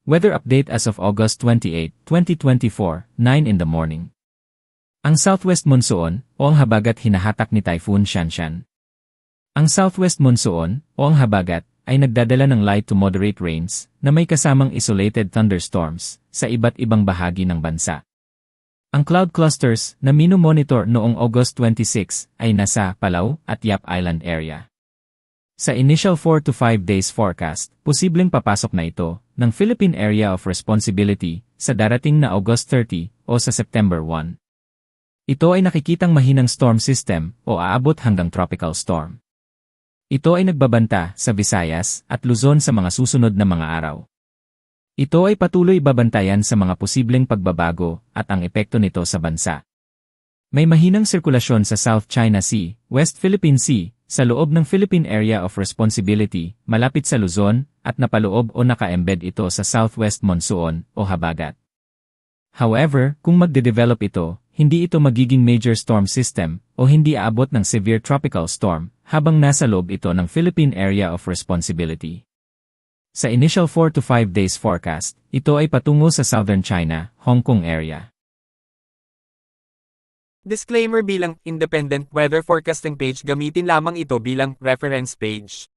Weather update as of August 28, 2024, 9 in the morning. Ang southwest monsoon, o ang habagat hinahatak ni Typhoon Shanshan. Ang southwest monsoon, o ang habagat, ay nagdadala ng light to moderate rains na may kasamang isolated thunderstorms sa iba't ibang bahagi ng bansa. Ang cloud clusters na mino-monitor noong August 26 ay nasa Palau at Yap Island area. Sa initial 4 to 5 days forecast, posibleng papasok na ito ng Philippine Area of Responsibility sa darating na August 30 o sa September 1. Ito ay nakikitang mahinang storm system o aabot hanggang tropical storm. Ito ay nagbabanta sa Visayas at Luzon sa mga susunod na mga araw. Ito ay patuloy babantayan sa mga posibleng pagbabago at ang epekto nito sa bansa. May mahinang sirkulasyon sa South China Sea, West Philippine Sea, sa loob ng Philippine Area of Responsibility, malapit sa Luzon, at napaloob o naka-embed ito sa southwest monsoon o habagat. However, kung magde-develop ito, hindi ito magiging major storm system o hindi aabot ng severe tropical storm habang nasa loob ito ng Philippine Area of Responsibility. Sa initial 4 to 5 days forecast, ito ay patungo sa southern China, Hong Kong area. Disclaimer: bilang independent weather forecasting page, gamitin lamang ito bilang reference page.